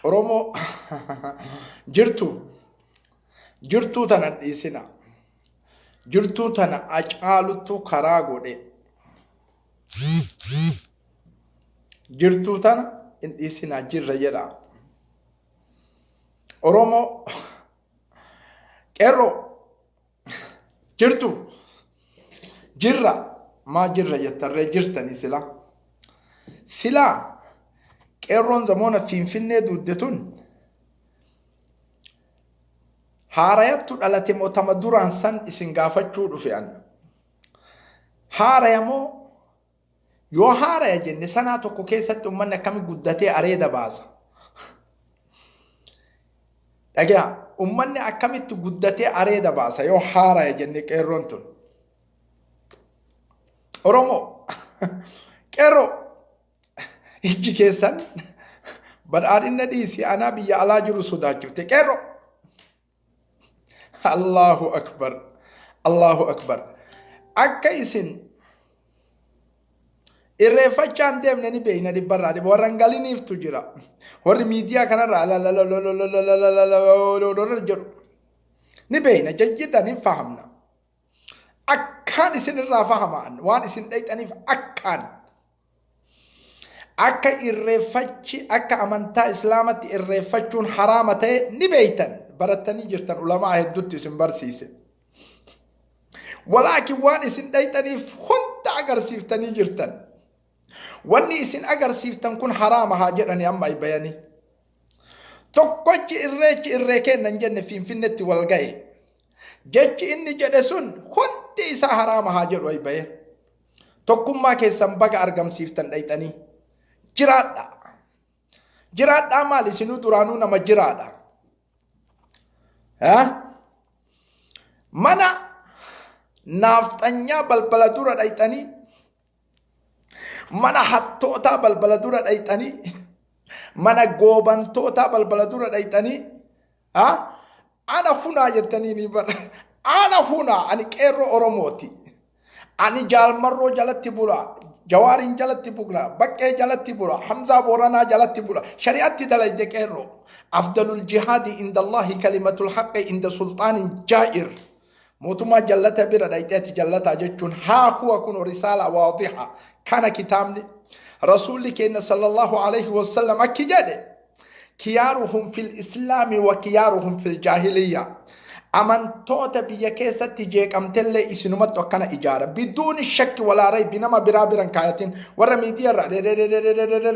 Oromo jirtu tanan dhiisina. Jirtu tana acaalutu karaa godhe. Jirtu tana in dhiisina jirra jedha. Oromo Qeerro jirra maa jirra jettarree jirtani sila Qeerroon zamoona Finfinnee duudde tun haarayattu dhalate mootama duraan san isin gaafachuu dhufe an. Haaraya moo yoo haaraya jenne sanaa tokko keessatti ummanni akkami guddatee areeda baasa. Dhagaa ummanni akkamitti guddatee areeda baasa yoo haaraya jenne Qeerroon tun. Oromo Qeerro ijji keessan badhaadhina dhiisi anaa biyya alaa jiru sodaachifte Qeerro. Allahu akbar akka isin irreeffachaan deemne ni beeyna dhibbarraa dhiba warra galiniiftu jira warri miidiyaa kanarraa jedhu ni beeyna jajjidhan hin fahamna akkaan isin irraa fahamaan waan isin dhayxaniif akkaan akka irreeffachi akka amantaa islaamatti irreeffachuun haraama ta'e ni beeytan barattanii jirtan ulamaa hedduutti isin barsiise. Walaakin waan isin dhayxaniif hunda agarsiiftanii jirtan. Wanni isin agarsiiftan kun haraama haa jedhani amma ibayani. Tokkochi irree kennan jenne Finfinneetti wal ga'e. Jechi inni jedhe sun hundi isaa haraama haa jedhu ibaye. Tokkummaa keessan baga argamsiiftan dhayxanii. Jiraadha maal isinuu duraanuu nama jiraadha. Mana naafxanyaa balbala dura dhayxanii mana hattootaa balbala dura dhayxanii mana goobantootaa balbala dura dhayxanii ana funaa jettanii ni bara ana funaa ani Qeerroo Oromooti ani jaalmarroo jalatti bulaa Jawaarin jalatti bula Baqqee jalatti bula Hamzaa Booranaa jalatti bula shari'atti dalayde Qeerroo afdalul jihaadi inda Allahi kalimatul haqqi inda sultaanin jaa'ir موتما جلتا بيرا دايتاتي جلتا جتون ها هو كن رسالة واضحة كان كتابني رسولك إن صلى الله عليه وسلم أكيد كيارهم في الإسلام وكيارهم في الجاهلية أمن توت بيكيسة تجيك أمتلي إسنمت وكان إجارة بدون الشك ولا ريب بينما برابرا كايتين ورميديا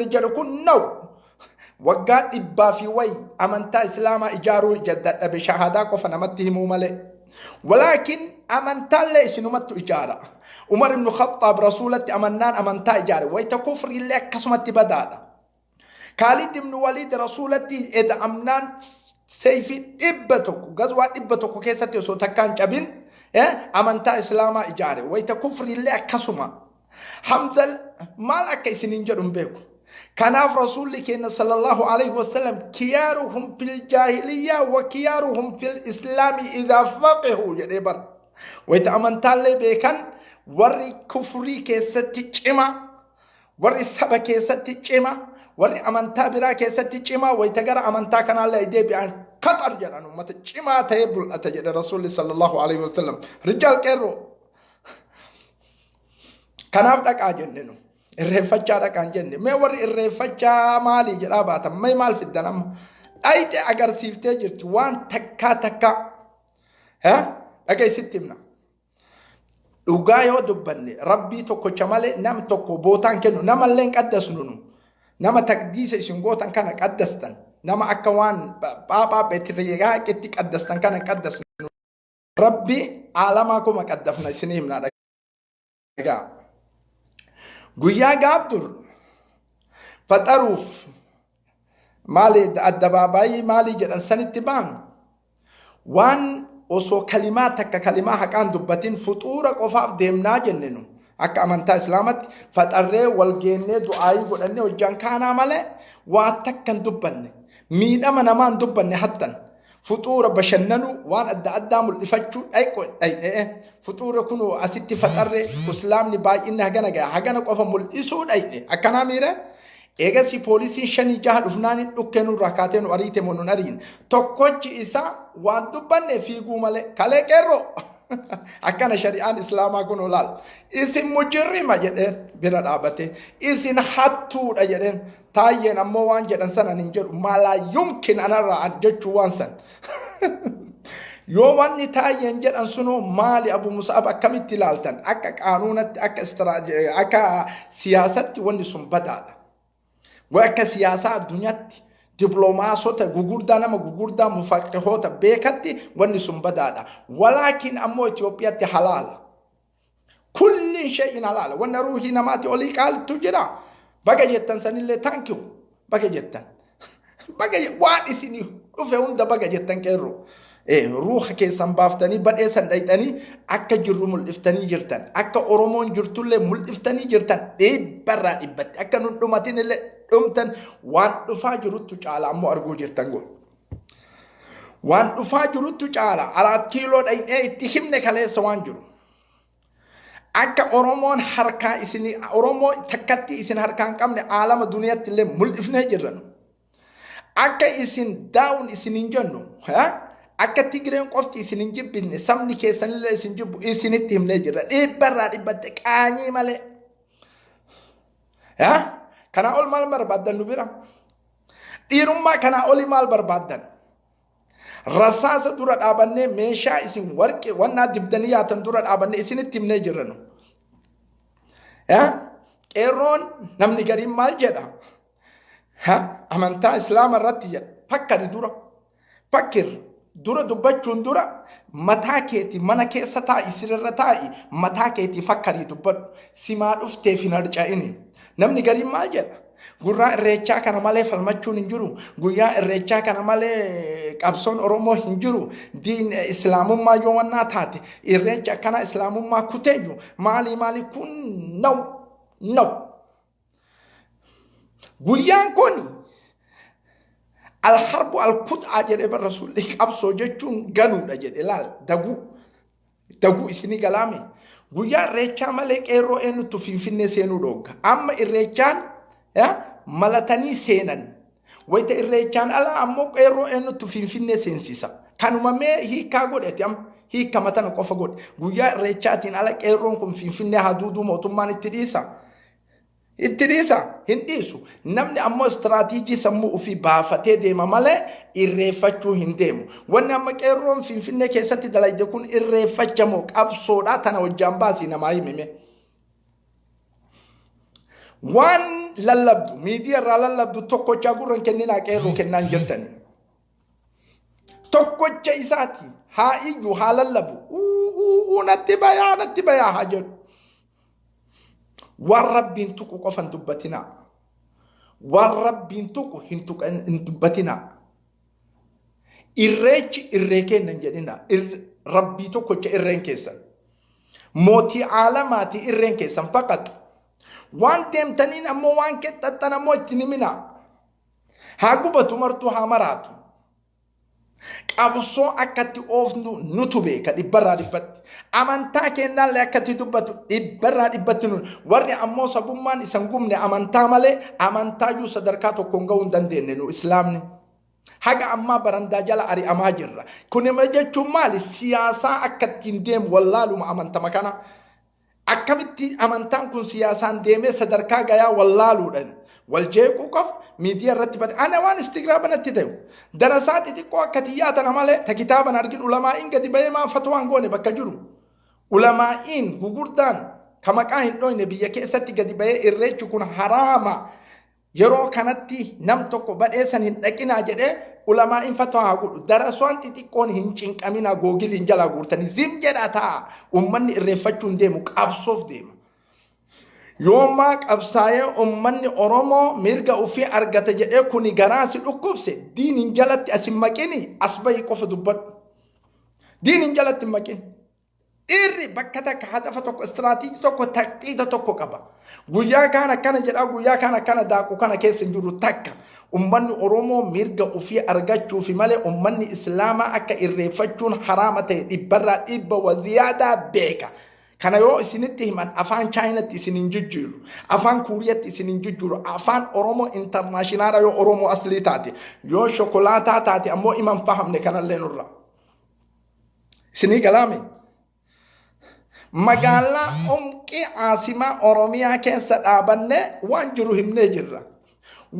رجال كن نو وقات إبا في وي أمن تا إسلام إجارو جدد بشهاداك فنمتهم ملي ولكن أمنتا ليس نمت إجارة عمر بن الخطاب رسولة أمنان أمنتا إجارة ويتكفر الله كسمت بدادا خالد بن وليد رسولة إذا أمنان سيف إبتك غزوة إبتك كيسة يسوتكان جبين أمنتا إسلام إجارة ويتكفر الله كسمة حمزة مالك إسنين جرم بيكو كناف رسولك إن صلى الله عليه وسلم كيارهم في الجاهلية وكيارهم في الإسلام إذا فقهوا جريبر ويتأمن تالي بيكن وري كفري كيستيجما وري سبا كيستيجما وري أمن تابرا كيستيجما ويتقر أمن تاكنا الله يدي بأن قطر جنانو متجما تيبل أتجد رسول صلى الله عليه وسلم رجال كيرو كناف دك آجننو irreeffachaa kan jenne mee warri irreeffachaa maali jedhaa baatan mee maal fiddan amma ayte agarsiiftee jirti waan takka dhageessitti himna dhugaa yoo dubbanne rabbii tokkocha malee nam tokko bootaan kennu namallee qaddasnu nu nama taqdiisa isin gootan kana qaddastan nama akka waan baabaa beetiriyaa itti qaddastan kana qaddasnu rabbii alamaa kuma qaddafna isin himna dhagaa guyyaa gaabdur faxaruuf maali addabaabaayii maali jedhan sanitti baan waan osoo kalimaa takka kalimaa haqaan dubbatin fuxuura qofaaf deemnaa jennenu akka amantaa islaamatti faxarree walgeennee du'aayii godhannee hojjaan kaanaa malee waa takkan dubbanne miidhama namaan dubbanne hattan fuxuura bashannanu waan adda addaa mul'ifachuu dhay'ee fuxuura kunoo asitti faxarree islaamni baay'inni hagana qofa mul'isuu dhay'e akkanaa miire eegasi poolisiin shanii jaha dhufnaanin dhukkeenuu rakkaateen ariite monuun ariin tokkochi isaa waan dubbanne fiiguu malee kalee qeerroo akkana shari'aan islaamaa kun olaal isin mujirrima jedheen bira dhaabate isin hattuudha jedheen taayyeen ammoo waan jedhan sanan hin jedhu maalaa yumkin anarraa jechuu waan san yoo wanni taayyeen jedhan sunoo maali abu musab akkamitti ilaaltan akka qaanuunatti akka siyaasatti wanni sun badaadha وأك سياسة الدنيا دبلوماسية غوغوردا نما غوغوردا مفكرهوتا بيكتي ونسم بدادا ولكن أمو إثيوبيا حلال كل شيء حلال ونروحي نماتي أولي قال تجرا بقى جتن سنيلة تانكيو بقى جتن بقى وان إسيني وفهون دا بقى جتن كيرو روح كيسان بافتني بدأ سندايتني أكا جرو ملفتني جرتن أكا أورومون جرتول ملفتني جرتن برا إبت أكا نندوماتين اللي أمتن وان دفاجرو تجعل أمو أرغو جرتن قول وان دفاجرو تجعل على كيلو داين تهمنا كالي سوان جرو أكا أورومون حركة إسني أورومو تكتي إسن حركان كامن عالم الدنيا تلي ملفتني جرن أكا إسن داون إسنين جنو ها akka Tigreen qofti isin hin jibbine sabni keessan illee isin jibbu isinitti himnee jirra dhibbarraa dhibbatti qaanyii malee kana ol maal barbaaddan nu bira dhiirummaa kana oli maal barbaaddan rasaasa dura dhaabannee meeshaa isin warqee wannaa dibdanii yaatan dura dhaabannee isinitti himnee jirra nu qeerroon namni gariin maal jedha amantaa islaama irratti jedha fakkari dura fakkir dura dubbachuun dura mataa keetii mana keessa taa'i sirra taa'i mataa keetii fakkarii dubbadhu simaa dhufteef hin harca'ini namni gariin maal jedha guyyaa irreechaa kana malee falmachuun hin jiru guyyaa irreechaa kana malee qabsoon oromoo hin jiru diin islaamummaa yoo wannaa taate irreecha akkana islaamummaa kuteeyyu maali kun no guyyaan kun الحرب القطعة جد بالرسول لك أبصو جتون جنو دجد لال دعو إسني كلامي ويا ريتشان ملك إيرو إنو تفين فيني سينو دوغ أما الريتشان ملتاني سينن ويت الريتشان على أموك إيرو إنو تفين فيني سينسيسا كانوا مامي هي كاغود أتيام هي كمتان كوفاغود ويا ريتشاتين على إيرو كم فين فيني هادودو موتومان التريسا هنديسو نمني أمو استراتيجي سمو في بافتي ديما مالي إرفاچو هنديمو وانا أما كيروم فين كيساتي دلاي دكون إرفاچموك أبصودا تانا وجامباسي نماي ميمي وان للبدو ميديا را للبدو توكو چاقورن كننا كيرو كنان جرتني توكو چايساتي ها إيجو ها للبو نتبايا حاجر والرب تكو قفن دبتنا والرب تكو هنتك ان دبتنا الريكين نجدنا ربي تكو الرين كيسن موتي عالماتي الرين كيسن فقط وان تمتنين امو وان كتتنا موتي نمنا هاقو بتمرتو هامراتو أبصو أكتي أوفنو نتوبة كدي برا دبت أمانتا كنا لكتي دبتو برا دبتنون ورني أمو سبومان إسانقوم أمانتا مالي أمانتا يو صدركاتو كونغون دندينو إسلامني حاجة أما براندا جلا أري أماجر كوني مجد مالي سياسة أكتين ديم والله لما أمانتا مكانا أكمتي أمانتا كون سياسة ديمي صدركا غيا والله لودن والجيكو كف ميديا رتبت أنا وان استقرابنا تدعو دراسات تقوى كتيات أنا ماله تكتابنا أرجع علماء إن قد بيما فتوان قوني بكجرو علماء إن غوردان كما كان نوع نبي كيساتي قد بي الرجل يكون حراما يرو كانتي نمتكو بدأسن لكن أجده علماء إن فتوان قول دراسات تقون هنشين كمينا غوغل إنجلا غورتني زم جراتا ومن الرفتشون ديمك أبصوف ديم يومك أبصايا أمني أورومو ميرجع وفي أرجع تجاه كوني جراس الأكوبس دين إنجلت أسمكني أصبحي كوف دبر دين إنجلت مكين إيري بكتك هدف توك استراتيجي توك تكتيك توك كبا غويا كان جرا غويا كان داكو كان كيس نجرو تك أمني أورومو ميرجع وفي أرجع شوفي ماله أمني إسلاما أك إرفتشون حرامته إبرة إب وزيادة بيكا Kana yoo isinitti himan afaan Chaayinaatti isin hin jijjiiru, afaan Kuuriyaatti isin hin jijjiiru, afaan Oromoo internaashinaala yoo Oromoo aslii taate, yoo shokolaataa taate ammoo iman fahamne kanallee nurra. Isinii galaame. Magaalaa Omqii Aasimaa Oromiyaa keessa dhaabanne waan jiru himnee jirra.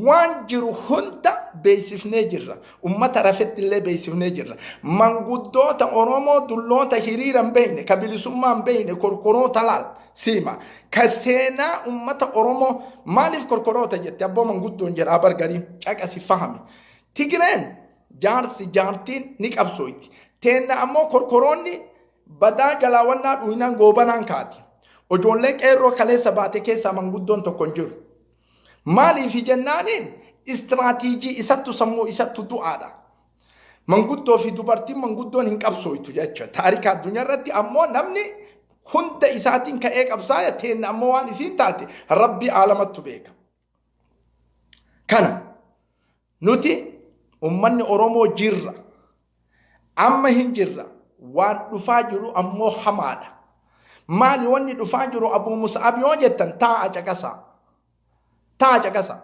Waan jiru hunda beeksifnee jirra. Ummata rafetti illee beeksifnee jirra. Manguddoota Oromoo dulloota hiriiran beekne, ka bilisummaan beekne, korkoroota laal siima. Ka seenaa ummata Oromoo maaliif korkoroota jette abboo manguddoon jedhaa bargarii caqasi fahame. Tigireen jaarsi jaartiin ni qabsooyti. Teenna ammoo korkoroonni badaa galaawwannaa dhuhinaan goobanaan kaati. Ijoollee qeerroo kaleessa baate keessaa manguddoon tokko hin jiru. Maaliif jennaaniin istiraatiijii isattu sammuu isattu du'aadha. Manguddoo fi dubartiin manguddoon hin qabsooytu jecha. Taarika addunyaa irratti ammoo namni hunda isaatiin ka'ee qabsaaya teenna ammoo waan isiin taate rabbi aalamattu beeka. Kana nuti ummanni Oromoo jirra. Amma hin jirra. Waan dhufaa jiru ammoo hamaadha. Maali wanni dhufaa jiru Abu Musab yoo jettan taa'a caqasaa. Taa'a caqasaa.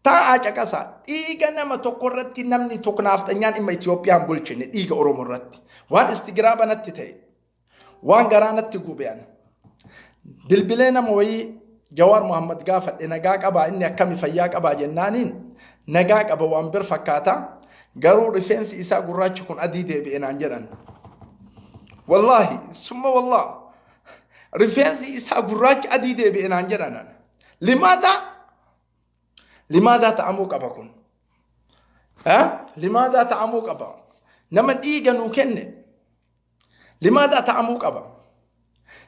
Taa'a caqasaa. Dhiiga nama tokko irratti namni tokko naaftanyaan dhimma Itoophiyaan bulchine dhiiga Oromoo irratti. Waan istigiraaba natti ta'e. Waan garaa natti gube'an. Bilbilee nama wayii Jawaar Muhammad gaafadhe nagaa qabaa inni akkami fayyaa qabaa jennaaniin nagaa qaba waan bir fakkaataa. Garuu rifeensi isaa gurraachi kun adii deebi'e naan jedhan. Wallahi, summa wallah. Rifeensi isaa gurraachi adii deebi'e naan jedhan. Limaadhaa ta'amuu qaba kun? Limaadhaa ta'amuu qaba? Nama dhiiga nuu kenne. Limaadhaa ta'amuu qaba?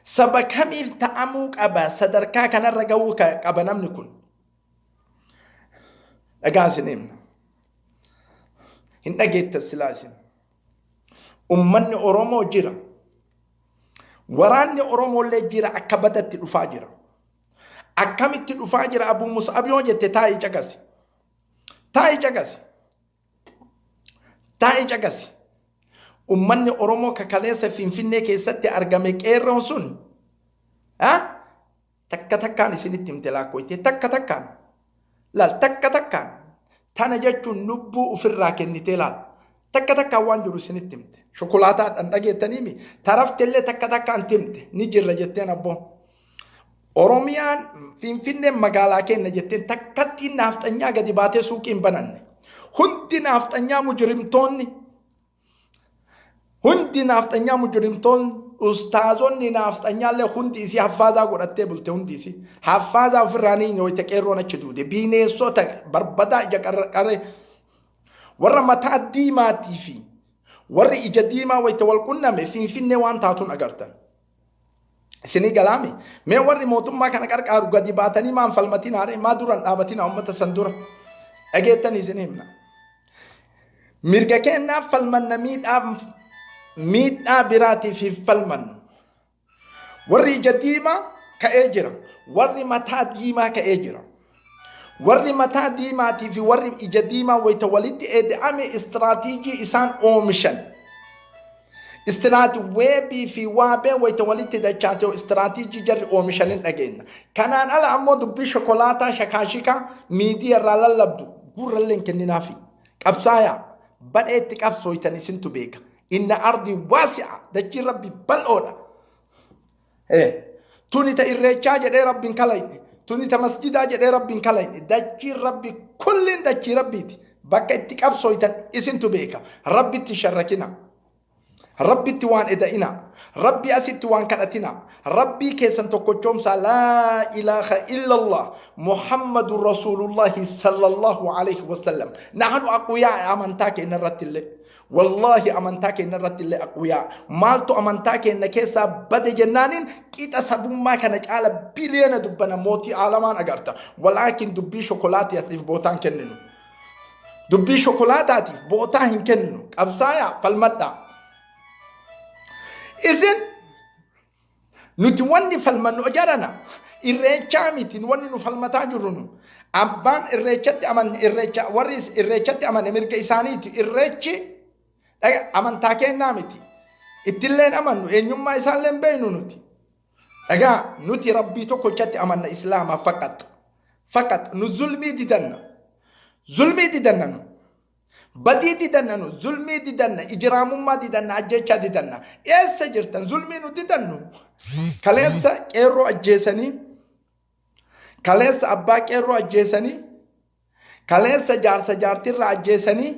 Saba kamiif ta'amuu qaba? Sadarkaa kanarra gahuu qaba namni kun. Dhagaa isin himna. Hin dhageetta silaasin. Ummanni Oromoo jira. Waraanni Oromoo illee jira akka badatti dhufaa jira. Akkamitti dhufaa jira Abu Musab yoo jette taa'ii caqasi. Taa'ii caqasi. Taa'ii caqasi. Ummanni Oromoo kakaleessa Finfinnee keessatti argame qeerroon sun takka takkaan isinitti himte laakkoyte takka takkaan. Laal takka takkaan. Tana jechuun lubbuu ofirraa kennitee laal. Takka takkaan waan jiru isinitti himte. Shokolaataa dhageettaniimi. Taraftellee takka takkaan timte. Ni jirra jetteen abboo. Oromiyaan Finfinneen magaalaa kenna jetteen takkatti naafxanyaa gadi baatee suuqii hin bananne. Hundi naafxanyaa mujrimtoonni. Hundi naafxanyaa mujrimtoonni. Ustaazonni naafxanyaallee hundi isii haffaazaa godhattee bulte hundi isii. Haffaazaa ofirraa ni nyooyte qeerroon achi duude. Bineensota barbadaa ija qarree. Warra mataa diimaatii fi warri ija diimaa wayte wal qunname Finfinnee waan taatuun agartan. Isinii galaami. Mee warri mootummaa kana qarqaaru gadi baatanii maan falmatiin haare maa duran dhaabatiin uummata san dura. Dhageettanii isin himna. Mirga kennaaf falmanna miidhaa biraatiif hin falmannu. Warri ija diimaa ka'ee jira. Warri mataa diimaa ka'ee jira. Warri mataa diimaatii fi warri ija diimaa wayta walitti eeda'ame istiraatiijii isaan oomishan. Weebii fi waabee wayta walitti dachaatee istiraatiijii jarri oomishan hin dhageenya. Kanaan ala ammoo dubbii shokolaataa shakaashikaa miidiyaa irraa lallabdu gurrallee hin kenninaafi. Qabsaayaa badheetti qabsooytan isintu beeka. Inna ardi waasi'a dachii rabbi bal'oodha. Tuni ta irreechaa jedhee rabbiin kalayne. Tuni ta masjidaa jedhee rabbiin kalayne. Dachii rabbi kulliin dachii rabbiiti. Bakka itti qabsooytan isintu beeka. Rabbitti sharrakina. Rabbitti waan eda'ina. Rabbi asitti waan kadhatina. Rabbii keessan tokkochoomsaa laa ilaaha illallah Muhammadun Rasuulullahi sallallahu alaihi wasallam. Nahanu aqwiyaa amantaa keenya irratti illee. Wallahi amantaa keenya irratti illee aqwiyaa. Maaltu amantaa keenya keessaa bade jennaaniin qixa sabummaa kana caala biliyoona dubbana mootii aalamaan agarta. Walaakin dubbii shokolaatiif bootaan kenninu. Dubbii shokolaataatiif bootaa hin kenninu. Qabsaayaa falmadhaa. Isin nuti wanni falmannu ajarana irreechaa miti wanni nu falmataa jirru nu abbaan irreechatti amanne irreecha warri irreechatti amanne mirga isaaniiti irreechi amantaa kennaa miti ittilleen amannu eenyummaa isaalleen beeynu nuti dhagaa nuti rabbii tokkochatti amanna islaama faqat nu zulmii didanna nu badii didanna nu zulmii didanna ijraamummaa didanna ajjechaa didanna eessa jirtan zulmii nu didannu kaleessa qeerroo ajjeesanii kaleessa abbaa qeerroo ajjeesanii kaleessa jaarsa jaartirraa ajjeesanii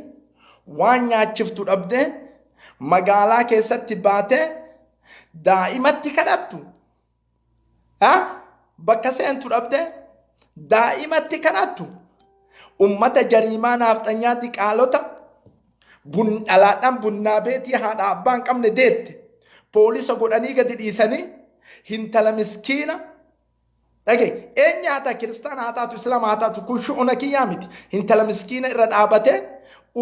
waan nyaachiftu dhabdee magaalaa keessatti baatee daa'imatti kadhattu bakka seentu dhabdee daa'imatti kadhattu ummata jariimaa naafxanyaa diqaalota dhalaadhaan bunnaa beetii haadha abbaan qabne deette poolisa godhanii gadi dhiisanii hintala miskiina dhage eenyaa haa ta'u kiristaana haa taatu islaama haa taatu kun shu'una kiyyaa miti hintala miskiina irra dhaabatee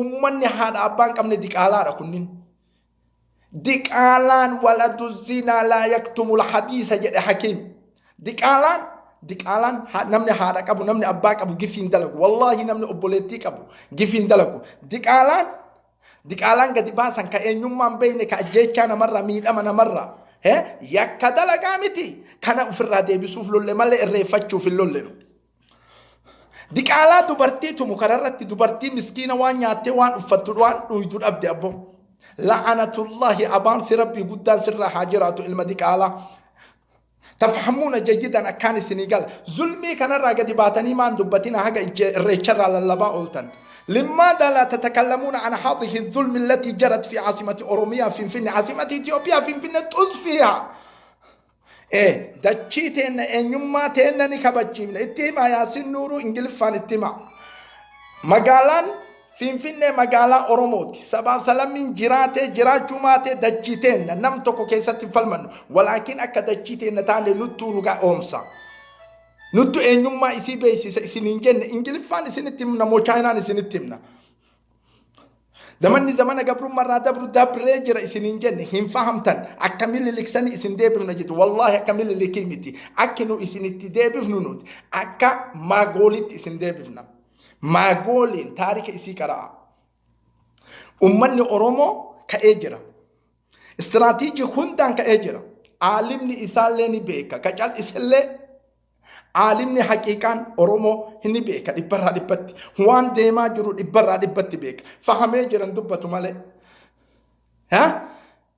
ummanni haadha abbaan qabne diqaalaadha kunnin diqaalaan waladu zinaa laa yaktumul hadiisa jedhe hakiim diqaalaan namni haadha qabu namni abbaa qabu gifiin dalagu wallahi namni obboleettii qabu gifiin dalagu diqaalaan gadi baasan ka eenyummaan beeyne ka ajjechaa namarraa miidhama namarraa yakka dalagaa miti kana ofirraa deebisuuf lolle malee irreeffachuuf hin lollenu diqaalaa dubartiitu mukararratti dubartii miskiina waan nyaattee waan uffattu waan dhuydu dhabde abbo la'anatullahi abaansi rabbii guddaan sirraa haa jiraatu ilma diqaalaa تفهمون جيدا أكان السنغال ظلمي كان راجع باتني ما ندبتنا حاجة الرجال على اللباء أولتن لماذا لا تتكلمون عن هذه الظلم التي جرت في عاصمة أوروميا في عاصمة إثيوبيا في تؤذ فيها دچيتين إنيوما تين نكبتشيم إتما يا سنورو إنجليفان إتما مقالان Finfinnee magaalaa Oromooti. Sabab salamin jiraachuu maate dachiiteen nam tokko keessatti falmannu. Walaakin akka dachiiteen taane nuttu rugaa oomsa. Nuttu eenyummaa isii beeksisa isiniin jenne Ingiliffaan isinitti himna moo Chaayinaan isinitti himna. Zamanni zamana gabrummaarraa dabree jira isiniin jenne hin fahamtan akka miliksanii isin deebifna jettu wallahi akka milikii miti akka nu isinitti deebifnu nuti akka maagoolitti isin deebifna. Maagoliin taarika isii qaraa ummanni Oromoo ka'ee jira istiraatiijii hundaan ka'ee jira aalimni isaallee ni beeka ka cal'isellee aalimni haqiiqaan Oromoo ni beeka dhibbarraa dhibbatti waan deemaa jiru dhibbarraa dhibbatti beeka fahamee jiran dubbatu malee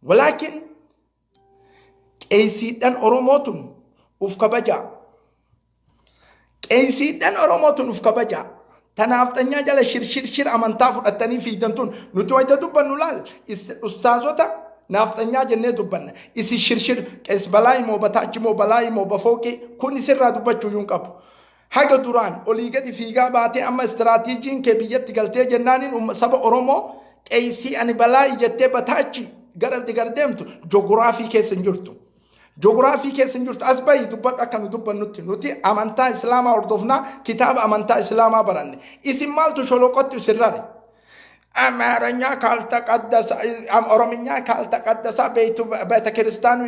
walaakin qeesiidhaan Oromootun uf kabajaa qeesiidhaan Oromootun uf kabajaa tanaafxanyaa jala shirshir amantaa fudhatanii fiidantuun nuti wayita dubbannu laal ustaazota naafxanyaa jennee dubbanna isi shirshir qees balaa imoo bataachi moo balaa imoo bafooqi kun isirraa dubbachuu yuun qabu haga duraan olii gadi fiigaa baatee amma istiraatiijiin kee biyyatti galtee jennaaniin saba Oromoo qeesii ani balaa ijattee bataachi garatti gardeemtu joogiraafii keessa hin jirtu. Joogiraafii keessa hin jirtu as bayi dubbadhu akka nu dubbannutti nuti amantaa islaamaa hordofnaa kitaaba amantaa islaamaa baranne isin maaltu sholoqotti isirrare Amaaranya ካልተቀደሰ ኦሮምኛ ካልተቀደሰ ቤተ ክርስቲያኑ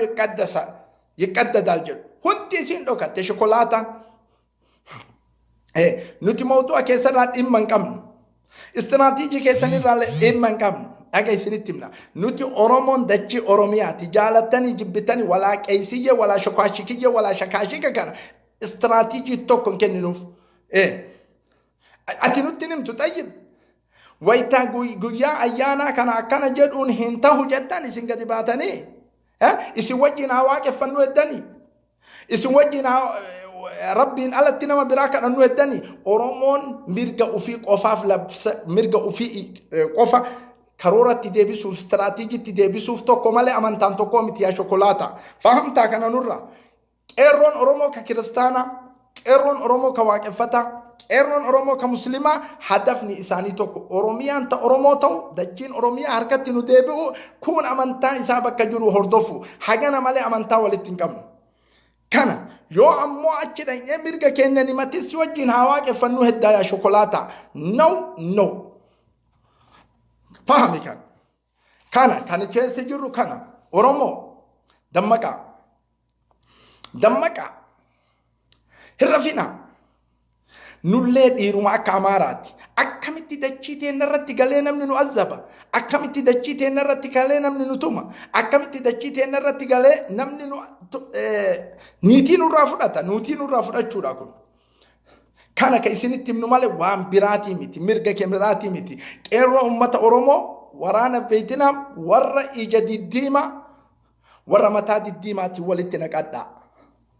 ይቀደዳል ጀሉ ሁንዲ ሲን ዶከተ ሾኮላታ nuti mawdu'a keessarraa dhimma hin qabnu istiraatiijii keessanirraa dhimma hin qabnu dhaga isinitti himna nuti Oromoon dachii Oromiyaati jaalattanii jibbitanii walaa qeesiyye walaa shokaashikiyye walaa shakaashika kana istiraatiijii tokko hin kenninuuf ati nutti nimtu xayyib waytaa guyyaa ayyaanaa kana akkana jedhuun hin tahu jettan isin gadi baatanii isin wajjin haa waaqeffannu heddanii isin wajjin Rabbiin alatti nama biraa kadhannu heddanii Oromoon mirga ufii qofaaf labsa mirga ufii qofa karooratti deebisuuf istiraatiijiitti deebisuuf tokko malee amantaan tokko miti yaa shokolaata fahamtaa kana nurra qeerroon Oromoo ka kiristaana qeerroon Oromoo ka waaqeffata qeerroon Oromoo ka muslimaa hadafni isaanii tokko Oromiyaan ta Oromoo ta'u dachiin Oromiyaa harkatti nu deebi'u kun amantaa isaa bakka jiru hordofu hagana malee amantaa walitti hin qabnu kana yoo ammoo achi dhaqee mirga kennanii matis wajjin haa waaqeffannu heddaa yaa shokolaata no fahami kana keessa jirru kana Oromoo dammaqa hirrafina nullee dhiiruma akka Amaaraati akkamitti dachii teenya irratti galee namni nu azaba akkamitti dachii teenya irratti galee namni nu tuma akkamitti dachii teenya irratti galee namni nu niitii nurraa fudhachuudha kun kana ka isinitti himnu malee waan biraatii miti mirga kee biraatii miti qeerroo ummata Oromoo waraana beeytinaa warra ija diddiimaa warra mataa diddiimaatti walitti naqadhaa.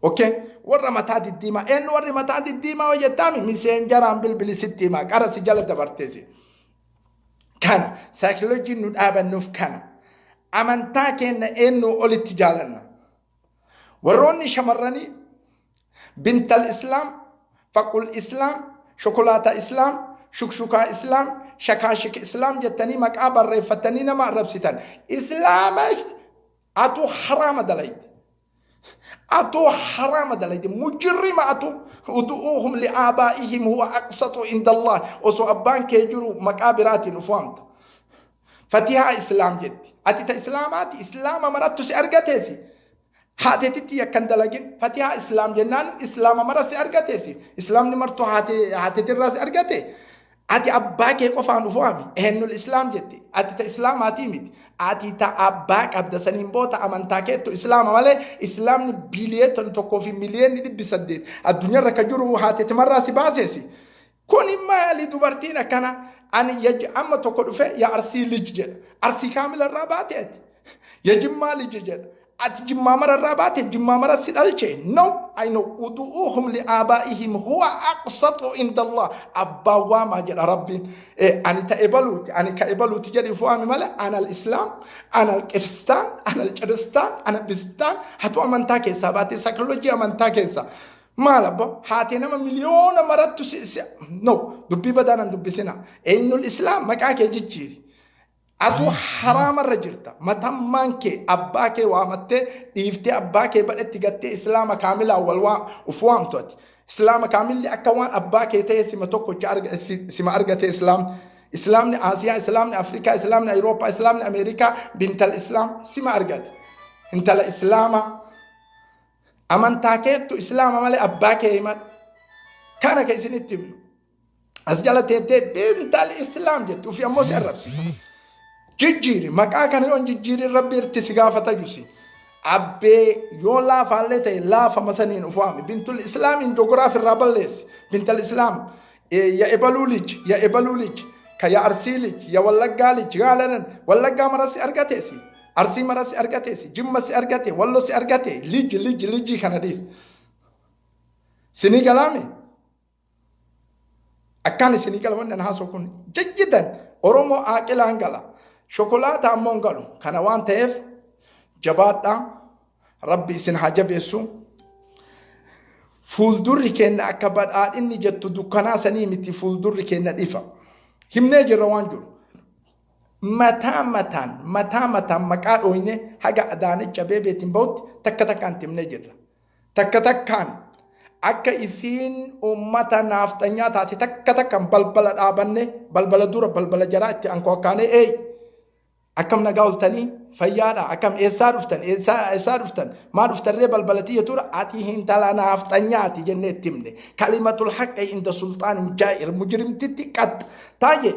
Okay, warra mataa diddiimaa eenyu warri mataa diddiimaa hojjetami miseenjaraan bilbilisitti himaa qara si jala dabarteesi. Kana saayikoloojii nu dhaabannuuf kana amantaa keenya eenyu olitti jaalanna. Warroonni shamarranii bintal islaam faqul islaam shokolaata islaam shukshukaa islaam shakaashik islaam jettanii maqaa barreeffatanii nama arrabsitan islaama atu haraama dalayte. أتو حرام دلائد مجرم أتو ودعوهم لآبائهم هو أقسط عند الله وسو أبان كيجرو مقابرات نفهمت فتيها إسلام جد أتي إسلامات إسلام مرات سأرجتيسي هاتي يكن دلائن فتيها إسلام جنان إسلام مرات سأرجتيسي إسلام نمرتو هاتي تراس أرجتي أتي أباك يقفان نفهمي إنه الإسلام جد أتي إسلام هاتي ati ta abbaq abda sanin bota amantaketo islam wale islam ni bilyeton to ko fi milyen ni bisadde adunya rakajuru hate tamarra si basesi koni mali dubartina kana an yaj amma to ko dufe ya arsi lijje arsi kamil rabatet yajim mali lijje ati jimma mara rabate jimma mara sidalche no I know uduuhum li abaihim huwa aqsatu inda Allah abba wama jada rabbi anita ebaluti anika ebaluti jadi fuami mala ana al-islam ana al-kristan ana al-kristan ana bistan hatu amantake sabati psychology amantake sa malabo hatina ma miliona maratu no dubbi badana dubbisina ainul islam makake jijjiri أتو حرام الرجلتا متمانك أباك وامته إفتي أباك بدأت تجتة إسلام كامل أول وفوام توت إسلام كامل لأكوان أباك تيسي متوكو جارج سما أرجع إسلام آسيا إسلام أفريقيا إسلام أوروبا إسلام أمريكا بنت الإسلام سما أرجع انت الإسلام أمن تاكيت إسلام مال أباك إيمان كان كيسين التم أسجلت بنت الإسلام جت وفي أموس الربسي جيجيري مكا كان يون جيجيري ربي ارتسقافة جوسي أبي يون لا فالتي لا فمسانين أفهمي بنت الإسلام إن جغرافي الرابلس بنت الإسلام يا إبالوليج كيا أرسيليج يا ولقاليج غالرن ولقا مرسي أرغتيسي أرسي مرسي أرغتيسي جمسي أرغتي ولوسي أرغتي ليج كان ديس سني كلامي أكاني سني كلامي نحن سوكون جدا أورومو آكل أنجلا شوكولاته أمونغالو كان وان تيف جباتا ربي سن حاجة بيسو فولدوري كن أكبر إني جت دكانا سنيمتي فولدوري كن إفا هم نجي روانجو متى مكان وينه حاجة أدانة جبابة تنبوت تكتكان تمنجر تكتكان أكا إسين أمتا نافتنيا تاتي تكتكان بلبل آبانه بلبل دورة بلبل جرات أنكو كاني أكم نقول تاني فيانا أكم إسار فتن ما رفتن ريبال بلدية تورا آتيهن تلانا أفتنياتي جنة تمني كلمة الحق عند سلطان جائر مجرم تتكت تاجي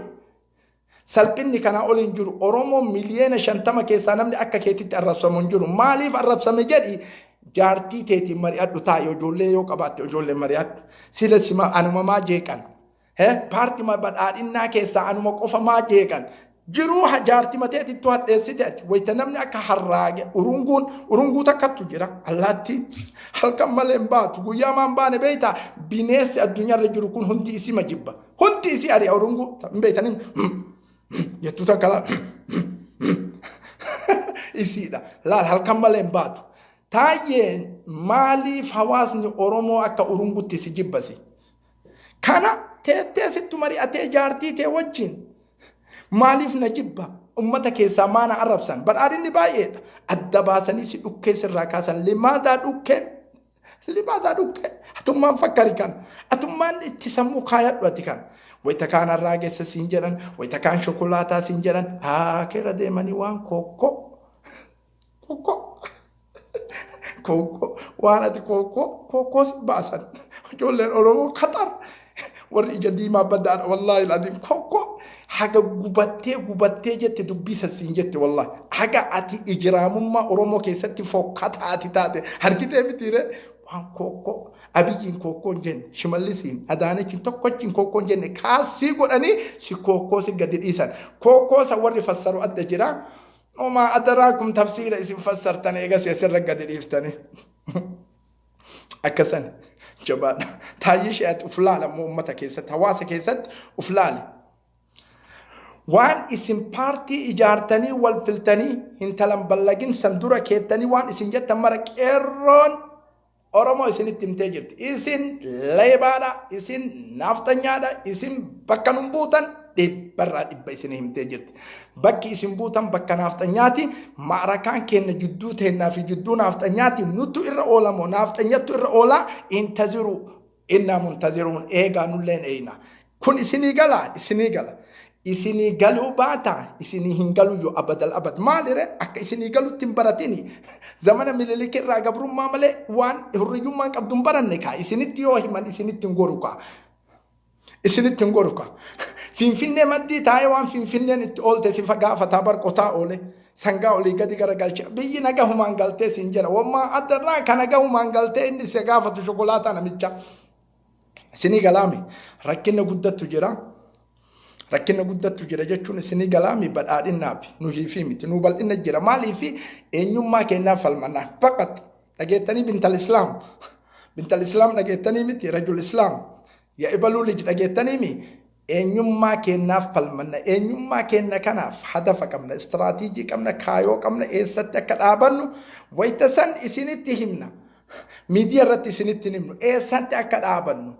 سلبني كان أقول إنجور أورومو مليون شنتما كيسانمني أكا كيتت الربسة منجور مالي فالربسة مجري جارتي تيتي مريات تايو جولي يو كباتي جولي مريات سيلة سما أنو ما جيكان بارتي ما بدأت إننا كيسا أنو مقوفا ما جيكان جروح جارتي متى تتوات إسيتات ويتنمني أك حراج أورونغو تكتو جرا اللاتي هل كمل بات ويا ما بان بيتا بناس الدنيا رجل كون هندي إسي مجبا هندي إسي أري أورونغو بيتانين يتوتا كلا إسي دا لا هل كمل بات تاين مالي فوازني أورومو أك أورونغو تسجب بسي كانا تيسيتو مري أتي جارتي توجين ماليف نجيبها أمتك سامانا عربسان براريني بايت الدباسني سي أوكيس الراكاسان لماذا دوكي أتم ما فكري كان أتم ما تسمو خيات واتكان ويتكان الراجس سينجران ويتكان شوكولاتا سينجران كيرا ديماني وان كوكو وانا دي كوكو باسان جولين أورومو خطر warri ija diimaa baddaadha wallaahi ilaadim kokko haga gubattee jette dubbisa siin jette wallaahi haga ati ijraamummaa Oromoo keessatti fokkataa ati taate harkitee mitiire waan kokko abiyyiin kokkoon jenne shimallisiin adaanechiin tokkochiin kokkoon jenne kaasii godhanii si kokkoo si gadi dhiisan kokkoo sa warri fassaru adda jira oma adaraakum tafsiira isin fassartan eegas asirra gadi dhiiftani akkasan jabaadha taayyi sheet uflaala ummata keessatti hawaasa keessatti uflaali waan isin paartii ijaartanii wal filtanii hintalan ballagin sandura keettanii waan isin jettan mara qeerroon Oromo isinitti himtee jirti isin leebaadha isin naaftanyaadha isin bakka nun buutan dhibbarraa dhibba isin himtee jirti bakki isin buutan bakka naaftanyaati maarakaan kenna jidduu teennaa fi jidduu naaftanyaati nutu irra oolamoo naaftanyattu irra oolaa intaziru innaa muntaziruun eegaa nulleen eeyna kun isinii gala isinii galuu baata isinii hin galu yoo abadal abad maalire akka isinii galutti hin baratini zamana mililikii irraa gabrummaa malee waan hurriyyummaan qabdu hin baranne kaa isinitti yoo himan isinitti hin goruka finfinnee maddii taa'ee waan finfinneen itti oolte si gaafataa barqotaa oole sangaa olii gadi garagalcha biyyi nagahumaan galtee siin jira wammaa addarraa ka nagahumaan galtee inni si gaafatu shokolaataa namicha isinii galaami rakkinna guddattu jira jechuun isinii galaami badhaadhinnaaf nu hiifii miti nu bal'inna jira maaliifi eenyummaa keenyaaf falmannaa faqat dhageettanii bintal islaam dhageettanii miti rajul islaam yaa ibaluu lij dhageettanii mi eenyummaa keenyaaf falmanna eenyummaa keenya kanaaf hadafa qabna istiraatiijii qabna kaayoo qabna eessatti akka dhaabannu wayita san isinitti himna miidiyaa irratti isinitti himnu eessatti akka dhaabannu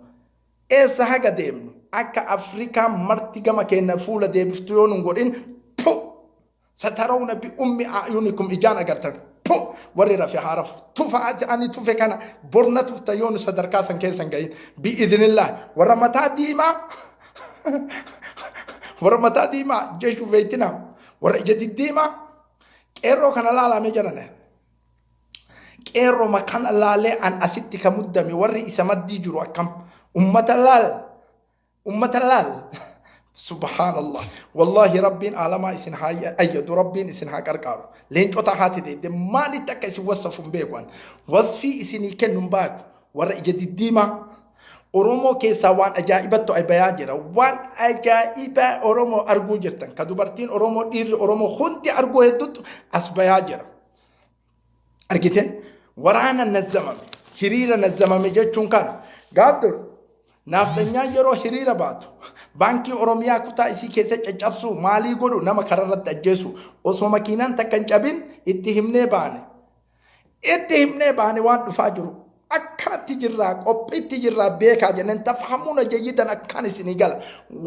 eessa haga deemnu akka Afrikaa marti gama keenya fuula deebiftu yoo nun godhin satarawna bi ummi ayunikum ijaan agartan warri rafi harafu tufaati ani tufe kana borna tufta yoo nu sadarkaa san keessan gahin bi idnillah warra mataa diimaa jeshu veetina warra ija diddiimaa qeerroo kana laalame jedhane qeerroo makana laalee an asitti ka muddame warri isa maddii jiru akkam ummata laal subhanallah wallahi rabbiin alamaa isin haa ayyadu rabbiin isin haa qarqaaru leencota haati deedde maalitti akka isin wassafuun beekan wasfii isinii kennuun baatu warra ija diddiimaa Oromoo keessaa waan ajaa'ibattu bayaa jira waan ajaa'ibaa Oromoo arguu jirtan ka dubartiin Oromoo dhiirri Oromoo hundi arguu hedduutu as bayaa jira argite waraana nazzamame hiriira nazzamame jechuun kana gaabdur naaftanyaa yeroo hiriira baatu baankii Oromiyaa kutaa isii keessa caccabsu maalii godhu nama kararratti ajjeesu osoo makiinaan takkan cabin itti himnee baane waan dhufaa jiru akkanatti jirraa qophiitti jirraa beekaa jenneen tafhamuuna jayyidan akkan isinii gala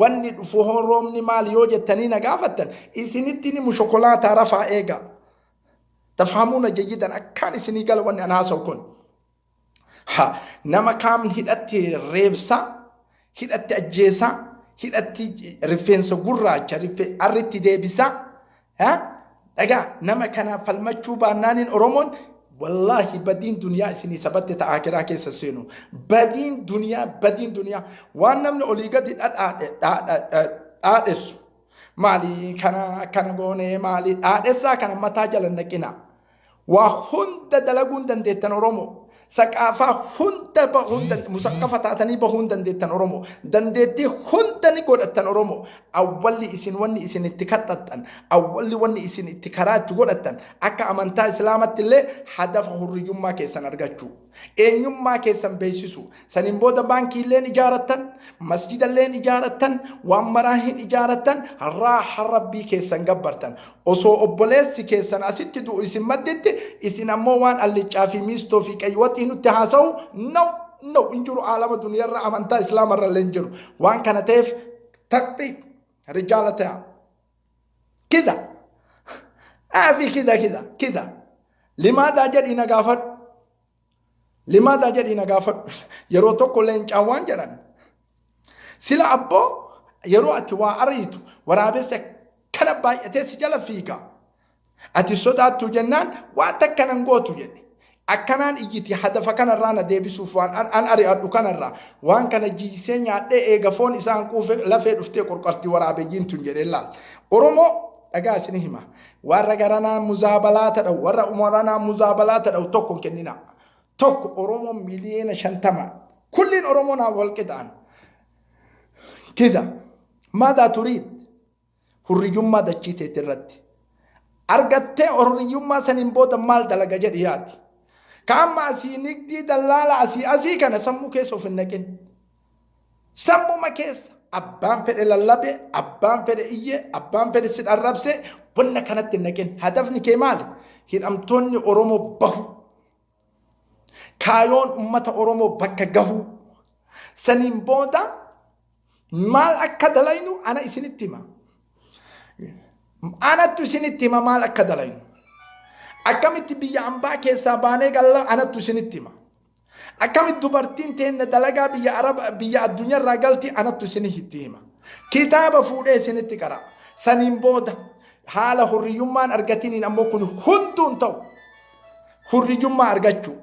wanni dhufu roobni maali yoo jettanii na gaafattan isinitti ni mushokolaataa rafaa eega tafhamuuna jayyidan akkan isinii gala wanni an haasawu kun nama kaam hidhatti reebsa hidhatti ajjeesa hidhatti rifeensa gurraacha arritti deebisa dhagaa nama kana falmachuu baannaanin Oromoon wallahi badiin duniyaa isinii sabatte ta akiraa keessa seenu badiin duniyaa waan namni olii gadi dhaadheessu maali kana goone maali dhaadheessaa kana mataa jala naqina waa hunda dalaguun dandeettan Oromoo saqaafaa hunda musaqqafa taatanii bahuun dandeettan Oromoo dandeettii hunda ni godhattan Oromoo awwalli isin wanni isin itti kadhattan awwalli wanni isin itti karaa itti godhattan akka amantaa islaamatti illee hadafa hurriyyummaa keessan argachuu eenyummaa keessan beeksisu saniin booda baankii illeen ijaarattan masjida illeen ijaarattan waan maraa hin ijaarattan raaxa rabbii keessan gabbartan osoo obboleessi keessan asitti du'u isin madditti isin ammoo waan allichaa fi miistoo fi qaywaxii nutti haasa'u no injiru alama duniyarra amantaa islaamarra illee injiru waan kana ta'eef taqxiid rijaala ta'a kida aafi kida limaadaa jedhii na gaafadhu yeroo tokko leencaan waan jedhan sila abboo yeroo ati waa ariitu waraabessa kana baay'atee si jala fiiga ati sodaattu jennaan waa takka nan gootu jedhe akkanaan iyyiti hadafa kanarraa deebisuuf waan an ari'adhu kanarraa waan kana jiisee nyaadhee eega foon isaan quufe lafee dhuftee qorqortii waraabeyyiin tun jedhee laal Oromoo dhagaa isin hima warra garanaa muzaabalaata dhawu warra umaranaa muzaabalaata dhawu tokko hin kennina tokko Oromoo miliyoona 50 kulliin Oromoo naa wal qixaan kida maada turiid hurriyyummaa dachii teetti irratti argattee hurriyyummaa saniin booda maal dalaga jedhi yaati kaamma asii nigdii dallaala asii kana sammuu keessa of hin naqin sammuma keessa abbaan fedhe lallabe abbaan fedhe iyye abbaan fedhe si dharrabse wanna kanatti hin naqin hadafni kee maali hidhamtoonni Oromoo bahu kaayoon ummata Oromoo bakka gahu saniin booda maal akka dalaynu ana isinitti hima anattu isinitti hima maal akka dalaynu akkamitti biyya ambaa keessaa baanee galla anattu isinitti hima akkamitti dubartiin teenne dalagaa biyya araba biyya addunyaarraa galti anattu isinitti hima kitaaba fuudhee isinitti qara saniin booda haala hurriyyummaan argatiniin ammoo kun hunduun ta'u hurriyyummaa argachuu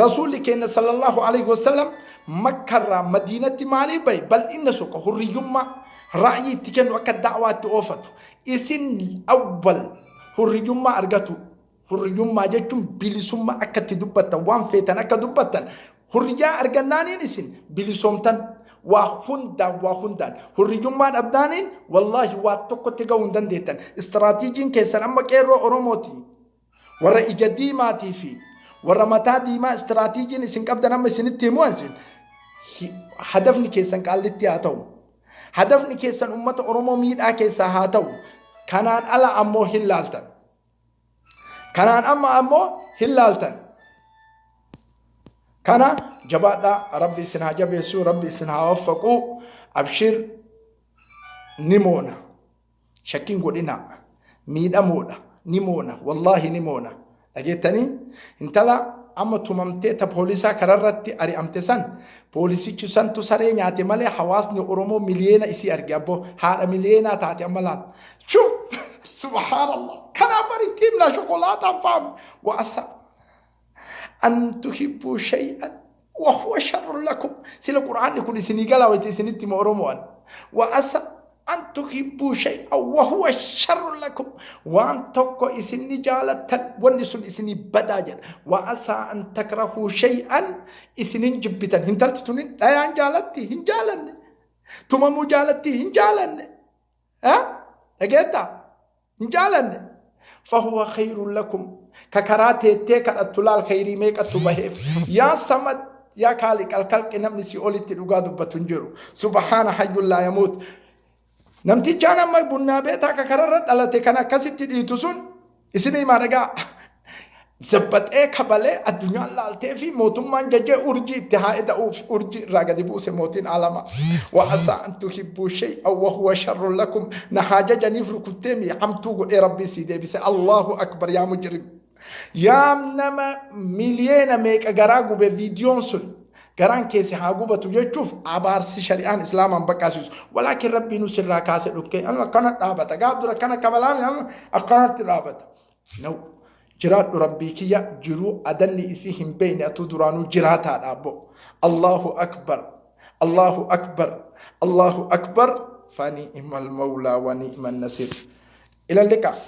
رسول كنا صلى الله عليه وسلم مكة مدينة مالي باي بل إن سوق هريوما رأيي تكن وقت دعوات أوفت إسن أول هريوما أرجتو هريوما جتم بلسوما أكت دبتا وان فيتن أكت دبتا هريا أرجنانين إسن بلسومتن وهندان هريوما أبدانين والله واتوكو تجاون دندتن استراتيجين كيسن أما كيرو أوروموتي ورا إجدي ماتي في ورمتا ديما استراتيجي سن قبدنا ما سنتي موانسن هدفني كيسن قالتي هاتو هدفني كيسن امه اورومو ميدا كيسا هاتو كانان الا امو هلالتن كانان امو هلالتن كان جبادا ربي سنها جبسو ربي سنها وفقو ابشر نيمونا شكين غدينا ميدا مودا نيمونا والله نيمونا أجتني انتلا أما تمامتي تبوليسا كررتي أري أمتسان بوليسي تسان تسارين ياتي مالي حواسني أورومو ملينا إسي أرجعبو هذا ملينا تاتي أملان شو سبحان الله كان أبري تيم لا شوكولاتة فام وأسا أن تحبوا شيئا وهو شر لكم سيل القرآن يقول سنيجالا وتسنيتي أوروموان وأسا أن تحبوا شيئا وهو شر لكم وأن تكو إسني جالتا ونسل إسني بداجا وأسى أن تكرهوا شيئا إسني جبتا هنتلت تنين لا ينجالتي هنجالن ثم مجالتي هنجالن ها أجيتا هنجالن فهو خير لكم ككراتي تيكا التلال خيري ميك التبهيف يا سمد يا كالك الكالك نمسي أولي تلقادوا بتنجروا سبحان حي لا يموت نمتي جانا ما بنا بيتا ككررت على تكنا كسيتي ديتوسون إسني ما رجع زبط كبلة الدنيا لالتي في موتم من جج أرجي اتهاء دأوف أرجي راجع دبوس موتين علما وعسى أن تحبوا شيء أو وهو شر لكم نحاجة جنيف ركتمي عم تقول ربي سيدي بس الله أكبر يا مجرم يا نما مليون ميك أجراجو بفيديون سن قران كيسي حاقوبة تجوف عبارسي شريعان إسلاما بكاسوس ولكن ربي نسر راكاسي لكي أنا كانت رابطة قابدو كان كبلامي أنا أقانت رابطة نو جرات ربي كيا جرو أدني إسيهم بين أتودرانو جراتا رابو الله أكبر الله أكبر الله أكبر فنعم المولى ونعم النصير إلى اللقاء